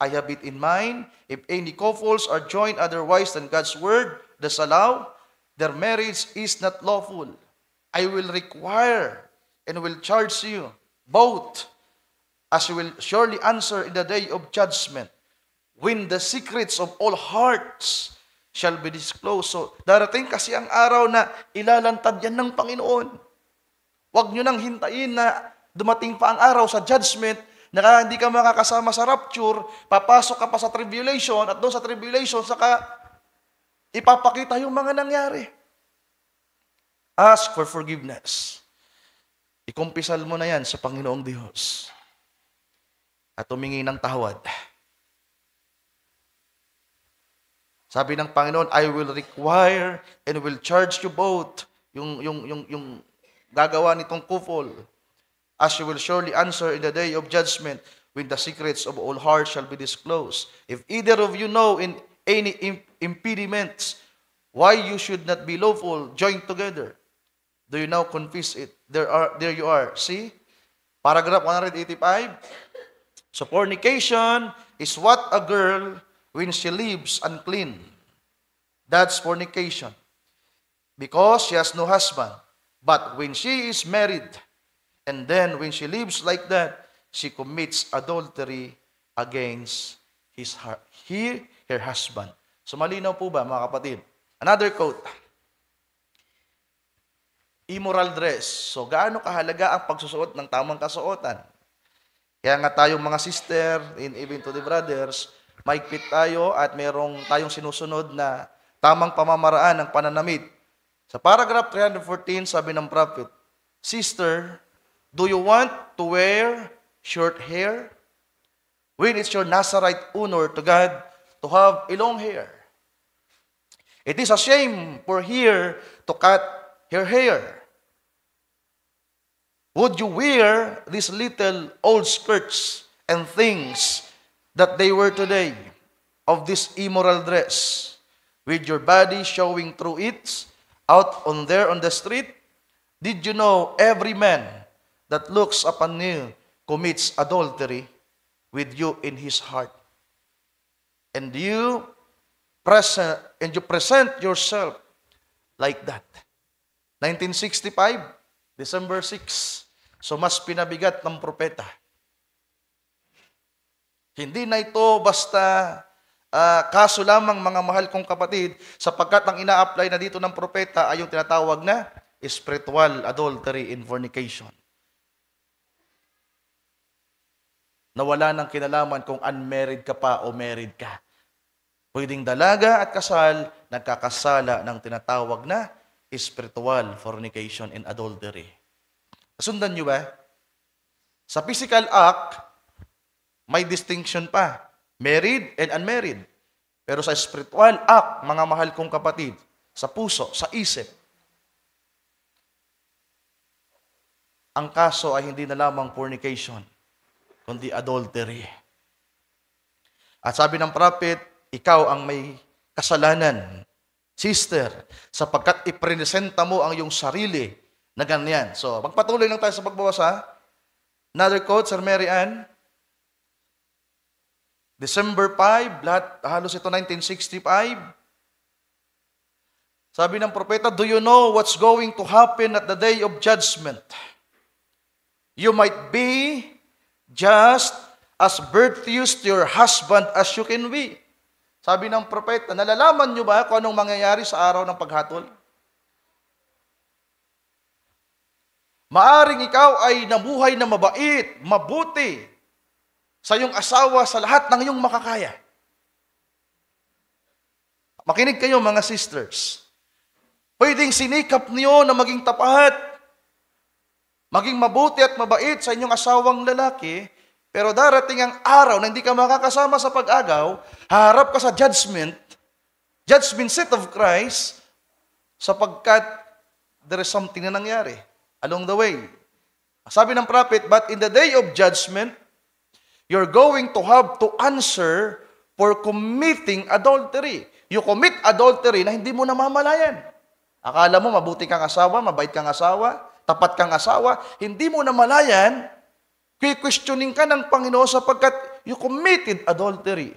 I have it in mind, if any couples are joined otherwise than God's word does allow, their marriage is not lawful. I will require and will charge you both, as you will surely answer in the day of judgment, when the secrets of all hearts shall be disclosed. So, darating kasi ang araw na ilalantad yan ng Panginoon. Huwag nyo nang hintayin na dumating pa ang araw sa judgment na hindi ka makakasama sa rapture, papasok ka pa sa tribulation, at doon sa tribulation, saka ipapakita yung mga nangyari. Ask for forgiveness. Ikumpisal mo na yan sa Panginoong Diyos. At humingi ng tawad. Sabi ng Panginoon, I will require and will charge you both. Yung gagawa nitong couple. As you will surely answer in the day of judgment, when the secrets of all hearts shall be disclosed. If either of you know in any impediments why you should not be lawful joined together, do you now confess it? There you are. See? Paragraph 185. So fornication is what a girl when she lives unclean. That's fornication. Because she has no husband. But when she is married, and then when she lives like that, she commits adultery against her husband. So malinaw po ba, mga kapatid? Another quote. Immoral dress. So gaano kahalaga ang pagsusuot ng tamang kasuotan? Kaya nga tayong mga sister, and even to the brothers, maigpit tayo at merong tayong sinusunod na tamang pamamaraan ng pananamit. Sa paragraph 314, sabi ng prophet, Sister, do you want to wear short hair? When it's your Nazarite honor to God to have a long hair. It is a shame for her to cut her hair. Would you wear these little old skirts and things that they wear today, of this immoral dress, with your body showing through it, out on there on the street? Did you know every man that looks upon you commits adultery with you in his heart? And you present yourself like that. 1965, December 6. So mas pinabigat ng propeta. Hindi na ito basta kaso lamang, mga mahal kong kapatid, sapagkat ang ina-apply na dito ng propeta ay yung tinatawag na spiritual adultery and fornication. Nawala ng kinalaman kung unmarried ka pa o married ka. Pwedeng dalaga at kasal, nagkakasala ng tinatawag na spiritual fornication and adultery. Sundan nyo ba? Sa physical act, may distinction pa. Married and unmarried. Pero sa spiritual act, mga mahal kong kapatid, sa puso, sa isip, ang kaso ay hindi na lamang fornication, kundi adultery. At sabi ng prophet, ikaw ang may kasalanan, sister, sapagkat ipresenta mo ang iyong sarili na ganyan. So, magpatuloy lang tayo sa pagbabasa. Another quote, Sir Mary Ann. December 5, lahat, halos ito 1965. Sabi ng propeta, do you know what's going to happen at the day of judgment? You might be just as virtuous to your husband as you can be. Sabi ng propeta, nalalaman nyo ba kung anong mangyayari sa araw ng paghatol? Maaring ikaw ay nabuhay na mabait, mabuti sa iyong asawa sa lahat ng iyong makakaya. Makinig kayo mga sisters. Pwedeng sinikap niyo na maging tapat, maging mabuti at mabait sa inyong asawang lalaki, pero darating ang araw na hindi ka makakasama sa pag-agaw, harap ka sa judgment seat of Christ, sapagkat there is something na nangyari along the way. Sabi ng prophet, but in the day of judgment, you're going to have to answer for committing adultery. You commit adultery na hindi mo namamalayan. Akala mo mabuti kang asawa, mabait kang asawa, tapat kang asawa, hindi mo namalayan, questioning ka ng Panginoon sapagkat you committed adultery.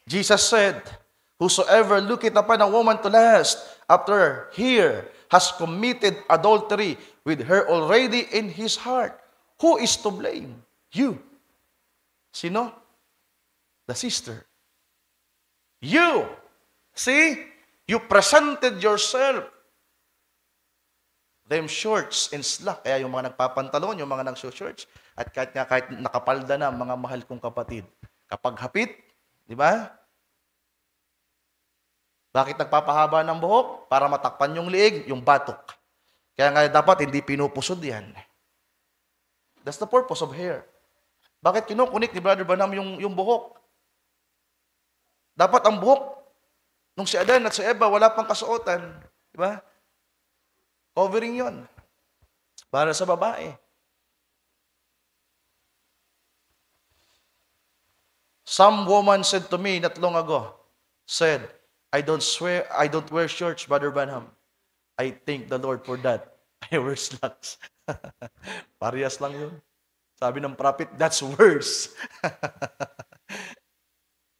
Jesus said, whosoever looketh upon a woman to lust after her has committed adultery with her already in his heart. Who is to blame? You. Sino? The sister. You. See? You presented yourself. Them shorts and slack. Kaya yung mga nagpapantalon, yung mga nagso-shorts, at kahit nakapalda na, mga mahal kong kapatid, kapag hapit, di ba? Bakit nagpapahaba ng buhok? Para matakpan yung liig, yung batok. Kaya nga dapat hindi pinupusod yan. That's the purpose of hair. Bakit kinukunik ni Brother Branham yung buhok? Dapat ang buhok, nung si Adan at si Eva, wala pang kasuotan. Di ba? Covering yon para sa babae. Some woman said to me not long ago, said, I don't wear shorts, Brother Branham. I thank the Lord for that. I wear slacks. Parehas lang yun. Sabi ng prophet, that's worse.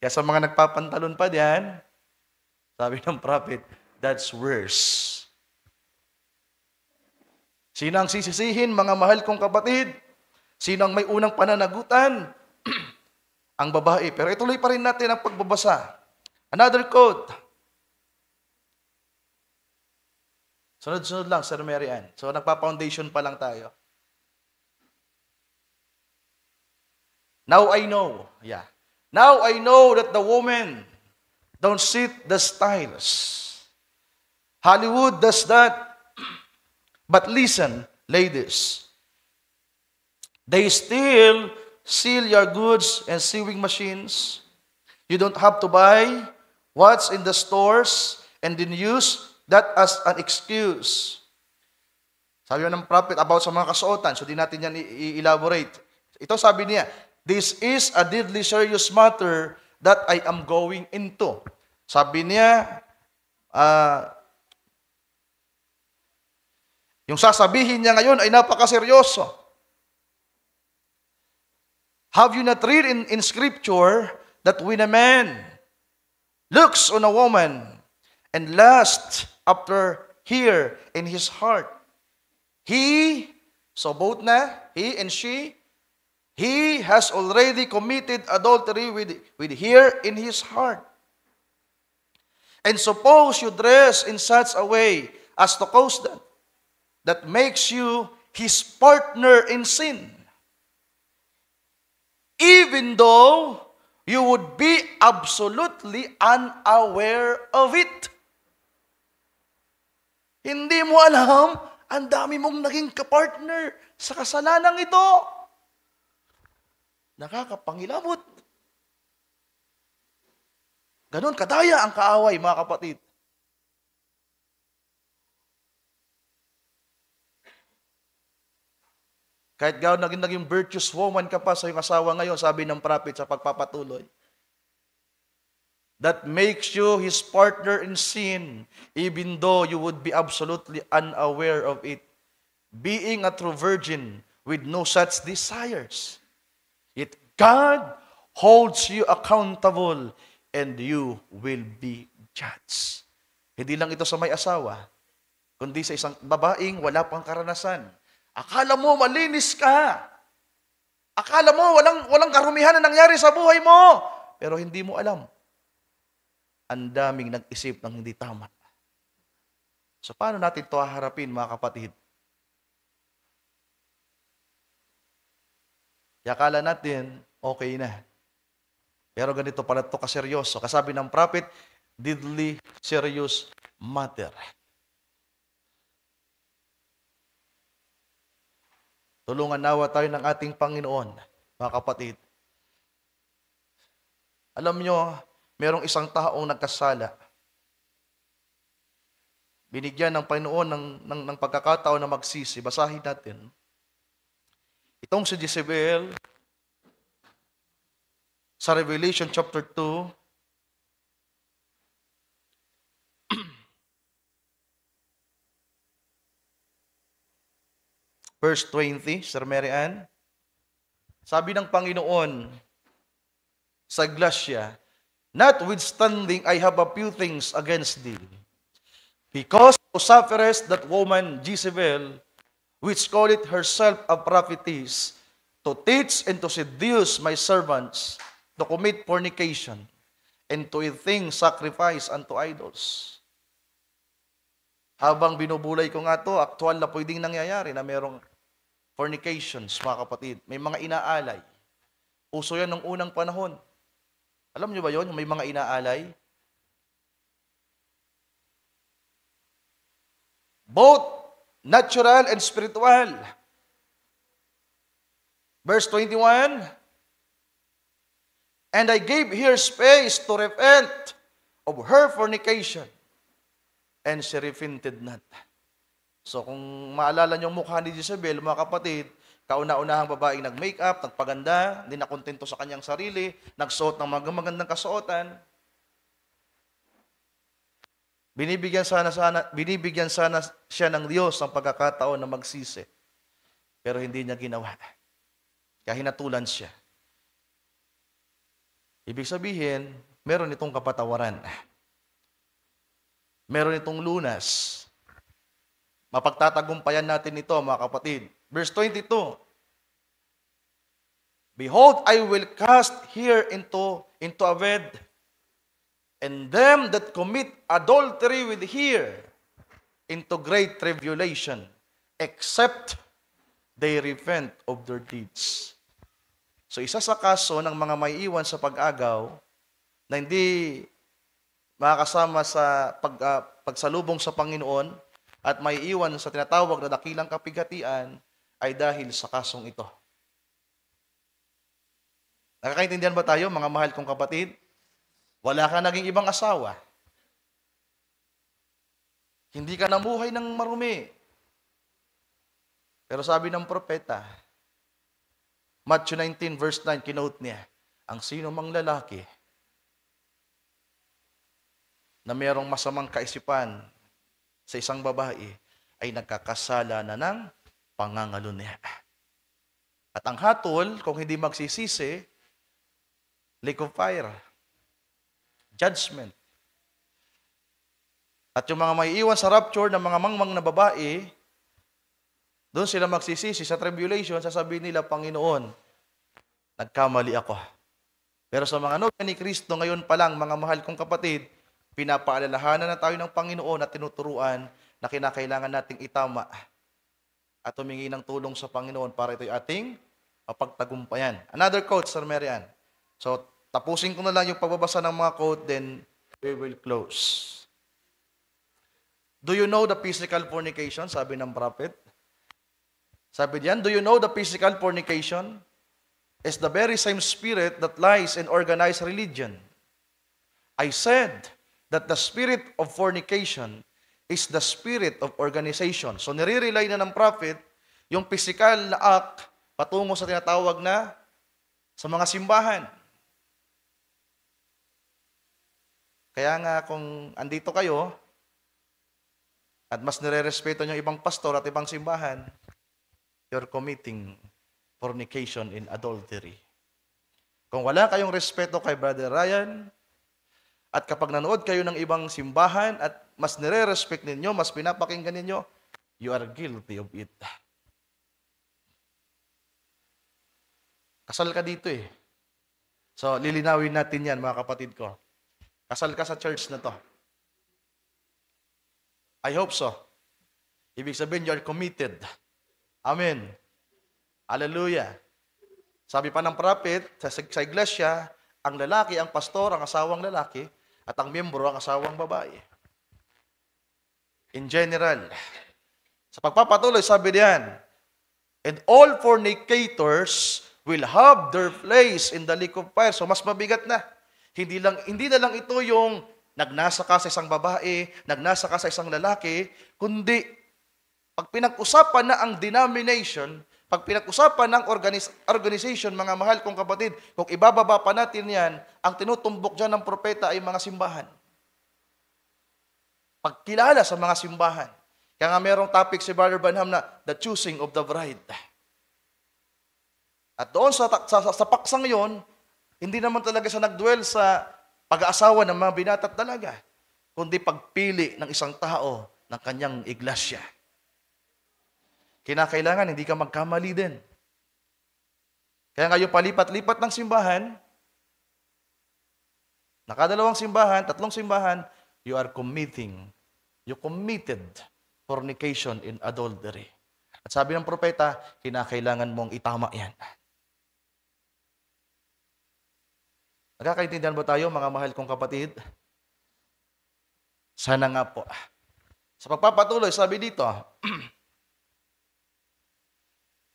Kaya sa mga nagpapantalon pa diyan, sabi ng prophet, that's worse. Sino ang sisisihin, mga mahal kong kapatid? Sino ang may unang pananagutan? Ang babae. Pero ituloy pa rin natin ang pagbabasa. Another quote. Sunod-sunod lang, Sir Mary Ann. So, nagpa-foundation pa lang tayo. Now I know. Yeah. Now I know that the women don't sit the styles. Hollywood does that. But listen, ladies. They still seal your goods and sewing machines. You don't have to buy what's in the stores and then use that as an excuse. Sabi ng prophet about sa mga kasuotan, so di natin yan i-elaborate. Ito sabi niya, this is a deadly serious matter that I am going into. Sabi niya, yung sasabihin niya ngayon ay napakaseryoso. Have you not read in Scripture that when a man looks on a woman and lusts after her in his heart, so both na, he and she, he has already committed adultery with her in his heart. And suppose you dress in such a way as to cause that makes you his partner in sin, even though you would be absolutely unaware of it. Hindi mo alam, ang dami mong naging kapartner sa kasalanang ito. Nakakapangilabot. Ganon kadaya ang kaaway, mga kapatid. Kahit gawin naging virtuous woman ka pa sa iyong asawa ngayon, sabi ng prophet sa pagpapatuloy, that makes you his partner in sin, even though you would be absolutely unaware of it. Being a true virgin with no such desires. Yet God holds you accountable and you will be judged. Hindi lang ito sa may asawa, kundi sa isang babaeng wala pang karanasan. Akala mo malinis ka. Akala mo walang karumihan na nangyari sa buhay mo. Pero hindi mo alam. Ang daming nag-isip ng hindi tama. So paano natin ito haharapin, mga kapatid? Akala natin, okay na. Pero ganito pala ito kaseryoso. Kasabi ng prophet, deadly serious matter. Tulungan nawa tayo ng ating Panginoon, mga kapatid. Alam nyo, merong isang taong nagkasala. Binigyan ng Panginoon ng pagkakataon na magsisi. Basahin natin. Itong si Jezebel, sa Revelation chapter 2, verse 20, Sir Mary Ann, sabi ng Panginoon sa Galatia, notwithstanding, I have a few things against thee, because thou sufferest that woman Jezebel, which calleth herself a prophetess, to teach and to seduce my servants to commit fornication, and to eat things sacrificed unto idols. Habang binubulay ko nga to, aktual na pwedeng nangyayari na merong fornications, mga kapatid. May mga inaalay. Uso yan ng unang panahon. Alam nyo ba yon? May mga inaalay. Both natural and spiritual. Verse 21, and I gave her space to repent of her fornication, and she repented not. So kung maalala niyo yung mukha ni Jezebel, mga kapatid, kauna-unahang babaeng nag-makeup, nagpaganda, hindi nakontento sa kanyang sarili, nagsuot ng magandang kasuotan. Binibigyan sana siya ng Diyos ng pagkakataon na magsisi. Pero hindi niya ginawa. Kaya hinatulan siya. Ibig sabihin, meron itong kapatawaran. Meron itong lunas. Mapagtatagumpayan natin ito, mga kapatid. Verse 22, behold, I will cast her into a bed, and them that commit adultery with her into great tribulation, except they repent of their deeds. So isa sa kaso ng mga may iwan sa pag-agaw na hindi makakasama sa pagsalubong sa Panginoon at may iwan sa tinatawag na dakilang kapighatian ay dahil sa kasong ito. Nakakaintindihan ba tayo, mga mahal kong kapatid? Wala ka naging ibang asawa. Hindi ka namuhay ng marumi. Pero sabi ng propeta, Matthew 19 verse 9, kinote niya, ang sino mang lalaki na mayroong masamang kaisipan sa isang babae ay nagkakasala na ng pangangalo niya. At ang hatol, kung hindi magsisisi, lake of fire, judgment. At yung mga may iwan sa rapture ng mga mangmang na babae, doon sila magsisisi sa tribulation, sasabihin nila, Panginoon, nagkamali ako. Pero sa mga nobya ni Kristo, ngayon pa lang, mga mahal kong kapatid, pinapaalalahanan na tayo ng Panginoon at tinuturuan na kinakailangan nating itama at humingi ng tulong sa Panginoon para ito'y ating mapagtagumpayan. Another quote, Sir Marian. So, tapusin ko na lang yung pagbabasa ng mga quote, then we will close. Do you know the physical fornication? Sabi ng prophet. Sabi diyan, do you know the physical fornication is the very same spirit that lies in organized religion? I said that the spirit of fornication is the spirit of organization. So nire-rely na ng prophet yung physical na act patungo sa tinatawag na sa mga simbahan. Kaya nga kung andito kayo at mas nire-respeto nyo ibang pastor at ibang simbahan, you're committing fornication in adultery. Kung wala kayong respeto kay Brother Ryan, at kapag nanood kayo ng ibang simbahan at mas nire-respect ninyo, mas pinapakinggan ninyo, you are guilty of it. Kasal ka dito eh. So, lilinawin natin yan, mga kapatid ko. Kasal ka sa church na to. I hope so. Ibig sabihin, you are committed. Amen. Hallelujah. Sabi pa ng prophet, sa iglesia, ang lalaki, ang pastor, ang asawang lalaki, at ang miyembro, ang asawang babae. In general. Sa pagpapatuloy, sabi diyan, and all fornicators will have their place in the lake of fire. So, mas mabigat na. Hindi na lang ito yung nagnasa ka sa isang babae, nagnasa ka sa isang lalaki, kundi pag pinag-usapan na ang denomination, pag pinag-usapan ng organization, mga mahal kong kapatid, kung ibababa pa natin yan, ang tinutumbok dyan ng propeta ay mga simbahan. Pagkilala sa mga simbahan. Kaya nga mayroong topic si Brother Branham na the choosing of the bride. At doon sa paksang yon, hindi naman talaga siya nagdwell sa pag-aasawa ng mga binata talaga, kundi pagpili ng isang tao ng kanyang iglesia. Kinakailangan, hindi ka magkamali din. Kaya ngayon palipat-lipat ng simbahan, nakadalawang simbahan, tatlong simbahan, you committed fornication in adultery. At sabi ng propeta, kinakailangan mong itama yan. Nagkakaintindihan ba tayo, mga mahal kong kapatid? Sana nga po. Sa pagpapatuloy, sabi dito,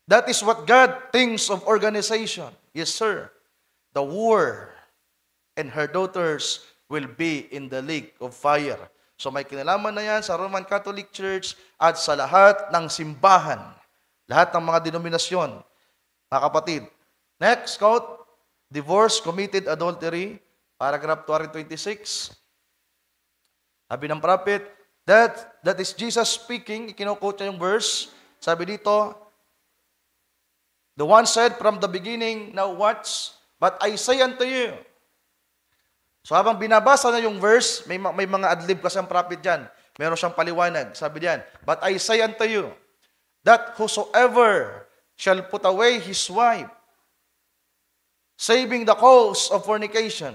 that is what God thinks of organization. Yes, sir. The whore and her daughters will be in the lake of fire. So may kinalaman na yan sa Roman Catholic Church at sa lahat ng simbahan. Lahat ng mga denominasyon. Mga kapatid. Next, quote, divorce, committed adultery, paragraph 226. Sabi ng prophet, that is Jesus speaking. Ikinuquote niya yung verse. Sabi dito, the one said from the beginning, now watch, but I say unto you. So habang binabasa na yung verse, may mga adlib kasi ang prophet dyan. Meron siyang paliwanag. Sabi diyan, but I say unto you, that whosoever shall put away his wife, saving the cause of fornication,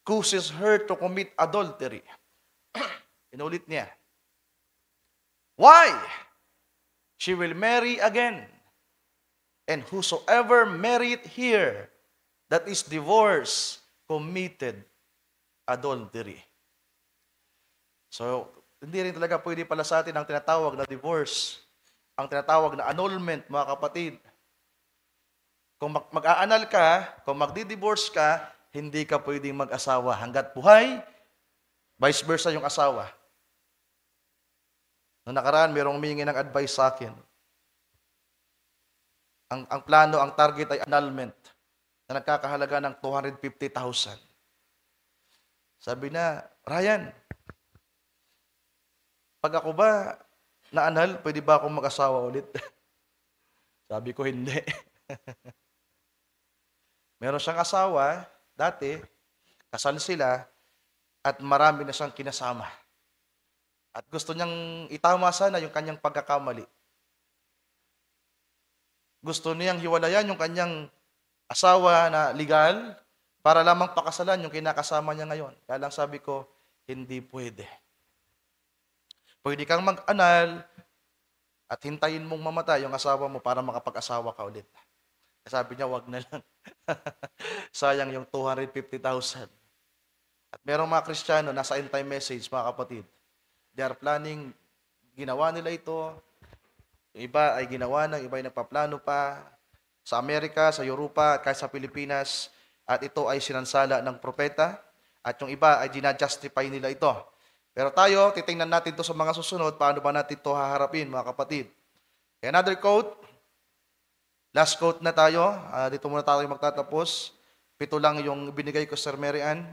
causes her to commit adultery. Inulit niya. Why? She will marry again. And whosoever married here, that is divorce, committed adultery. So, hindi rin talaga pwede pala sa atin ang tinatawag na divorce, ang tinatawag na annulment, mga kapatid. Kung mag-aanal ka, kung magdi-divorce ka, Hindi ka pwedeng mag-asawa hanggat buhay, vice versa yung asawa. Noong nakaraan, mayroong humingi ng advice sa akin. Ang plano, ang target ay annulment na nagkakahalaga ng 250,000. Sabi na, Ryan, pag ako ba na-annul, pwede ba akong mag-asawa ulit? Sabi ko, hindi. Meron siyang asawa, dati, kasal sila, at marami na siyang kinasama. At gusto niyang itama sana yung kanyang pagkakamali. Gusto niyang hiwalayan yung kanyang asawa na legal para lamang pakasalan yung kinakasama niya ngayon. Kaya lang sabi ko, hindi pwede. Pwede kang mag-annul at hintayin mong mamatay yung asawa mo para makapag-asawa ka ulit. Sabi niya, wag na lang. Sayang yung 250,000. At merong mga Kristiyano, nasa end time message, mga kapatid. They are planning, ginawa nila ito. Yung iba ay ginawa na, iba ay nagpaplano pa. Sa Amerika, sa Europa, at kahit sa Pilipinas. At ito ay sinansala ng propeta. At yung iba ay dinajustify nila ito. Pero tayo, titingnan natin ito sa mga susunod, paano ba natin ito haharapin, mga kapatid. Another quote, last quote na tayo, dito muna tayo magtatapos. 7 lang yung binigay ko, Sir Mary Ann.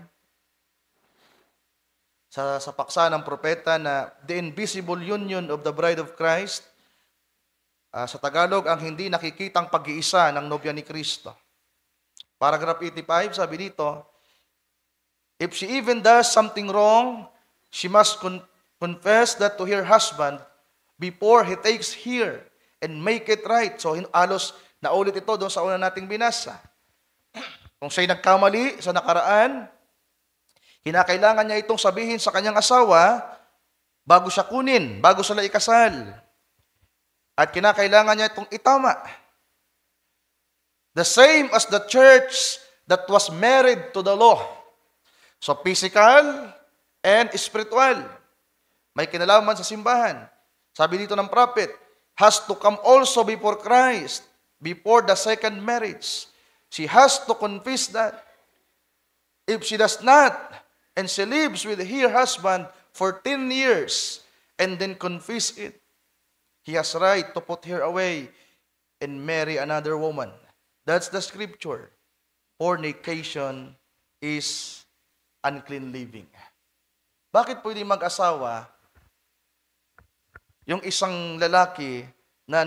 Sa paksa ng propeta na the invisible union of the bride of Christ, sa Tagalog, ang hindi nakikitang pag-iisa ng nobya ni Kristo. Paragraph 85, sabi dito, if she even does something wrong, she must confess that to her husband before he takes her and make it right. So, halos naulit ito doon sa una nating binasa. Kung siya'y nagkamali sa nakaraan, kinakailangan niya itong sabihin sa kanyang asawa bago siya kunin, bago sila ikasal. At kinakailangan niya itong itama. The same as the church that was married to the law. So, physical and spiritual. May kinalaman sa simbahan. Sabi dito ng prophet, has to come also before Christ, before the second marriage. She has to confess that. If she does not, and she lives with her husband for 10 years, and then confess it, he has right to put her away and marry another woman. That's the scripture. Fornication is unclean living. Bakit pwede mag-asawa yung isang lalaki na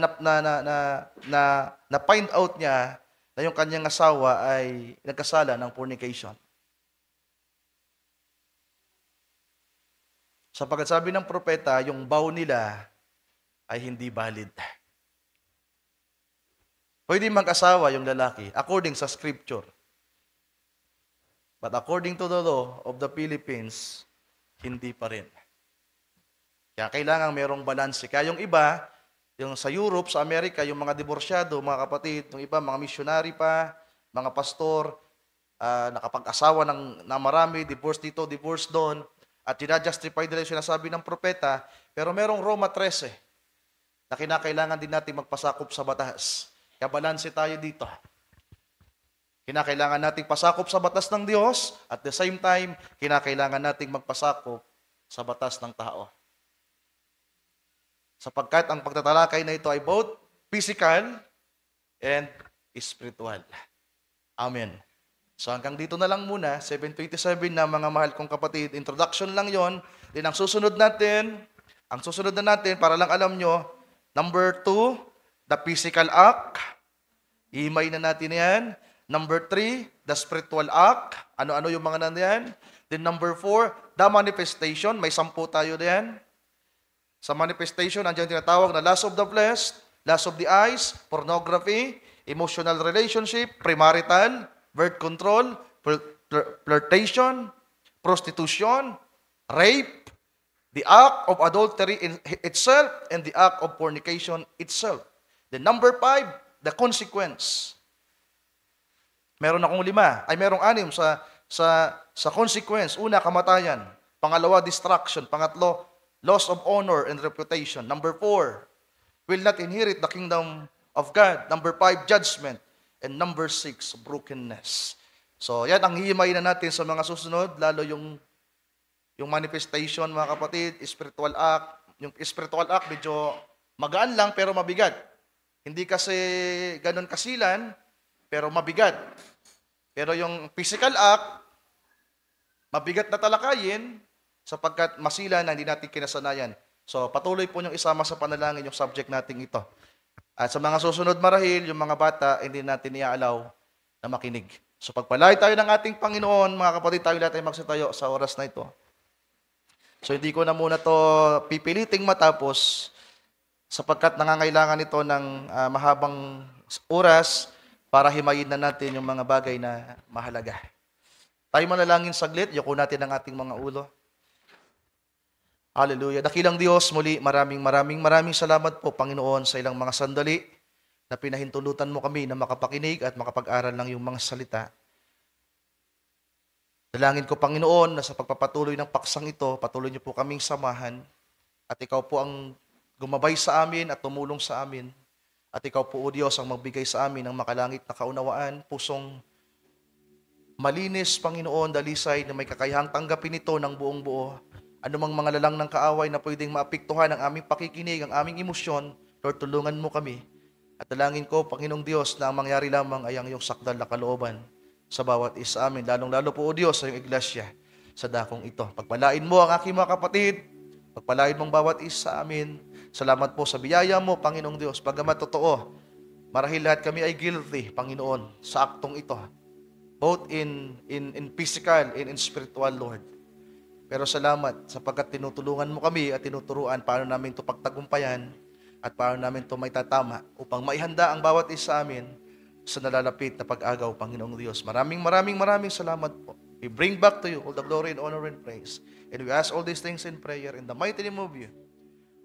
find out niya na yung kanyang asawa ay nagkasala ng fornication? Sapagkat sabi ng propeta, yung vow nila ay hindi valid. Pwede mag-asawa yung lalaki according sa scripture. But according to the law of the Philippines, hindi pa rin. Kaya kailangan mayroong balanse. Kaya yung iba, yung sa Europe, sa Amerika, yung mga diborsyado, mga kapatid, yung iba, mga missionary pa, mga pastor, nakapag-asawa ng marami, divorce dito, divorce doon, at tinajustify nila yung sinasabi ng propeta, pero merong Roma 13 na kinakailangan din natin magpasakop sa batas. Kaya balanse tayo dito. Kinakailangan nating pasakop sa batas ng Diyos, at the same time, kinakailangan nating magpasakop sa batas ng tao. Sapagkat ang pagtatalakay na ito ay both physical and spiritual. Amen. So hanggang dito na lang muna, 7:27 na mga mahal kong kapatid. Introduction lang yon. Then ang susunod na natin, para lang alam nyo, number 2, the physical act. Ihimay na natin yan. Number 3, the spiritual act. Ano-ano yung mga nandiyan. Then number 4, the manifestation. May 10 tayo diyan. Sa manifestation, nandiyan tinatawag na lust of the flesh, lust of the eyes, pornography, emotional relationship, premarital, birth control, flirtation, prostitution, rape, the act of adultery in itself, and the act of fornication itself. Then number 5, the consequence. Meron akong 6 sa consequence. Una, kamatayan. Pangalawa, destruction. Pangatlo, loss of honor and reputation. Number 4, will not inherit the kingdom of God. Number 5, judgment. And number 6, brokenness. So, yan ang hihimayin na natin sa mga susunod, lalo yung manifestation, mga kapatid, spiritual act. Yung spiritual act, medyo magaan lang pero mabigat. Hindi kasi ganun kasilan, pero mabigat. Pero yung physical act, mabigat na talakayin sapagkat masila na hindi natin kinasanayan. So, patuloy po niyong isama sa panalangin yung subject nating ito. At sa mga susunod marahil, yung mga bata, hindi natin iaalaw na makinig. So, pagpalay tayo ng ating Panginoon, mga kapatid, tayo lahat ay magsitayo sa oras na ito. So, hindi ko na muna to pipiliting matapos sapagkat nangangailangan ito ng mahabang oras para himayin na natin yung mga bagay na mahalaga. Tayo manalangin saglit, yuko natin ang ating mga ulo. Hallelujah. Dakilang Diyos, muli maraming salamat po, Panginoon, sa ilang mga sandali na pinahintulutan mo kami na makapakinig at makapag-aral ng iyong mga salita. Dalangin ko, Panginoon, na sa pagpapatuloy ng paksang ito, patuloy niyo po kaming samahan at ikaw po ang gumabay sa amin at tumulong sa amin. At ikaw po, O Diyos, ang magbigay sa amin ng makalangit na kaunawaan, pusong malinis, Panginoon, dalisay na may kakayahang tanggapin ito ng buong buo. Anumang mga lalang ng kaaway na pwedeng maapektuhan ang aming pakikinig, ang aming emosyon, Lord, tulungan mo kami. At dalangin ko, Panginoong Diyos, na ang mangyari lamang ay ang iyong sakdal na kalooban sa bawat isa amin, lalong-lalo po, O Diyos, sa iyong iglesia sa dakong ito. Pagpalain mo ang aking mga kapatid, pagpalain mong bawat isa amin. Salamat po sa biyaya mo, Panginoong Diyos. Bagamat totoo, marahil lahat kami ay guilty, Panginoon, sa aktong ito. Both in physical and in spiritual, Lord. Pero salamat sapagkat tinutulungan mo kami at tinuturuan paano namin ito pagtagumpayan at paano namin ito may tatama upang maihanda ang bawat isa amin sa nalalapit na pag-agaw, Panginoong Diyos. Maraming salamat po. We bring back to you all the glory and honor and praise. And we ask all these things in prayer in the mighty name of you,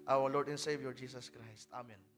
our Lord and Savior, Jesus Christ. Amen.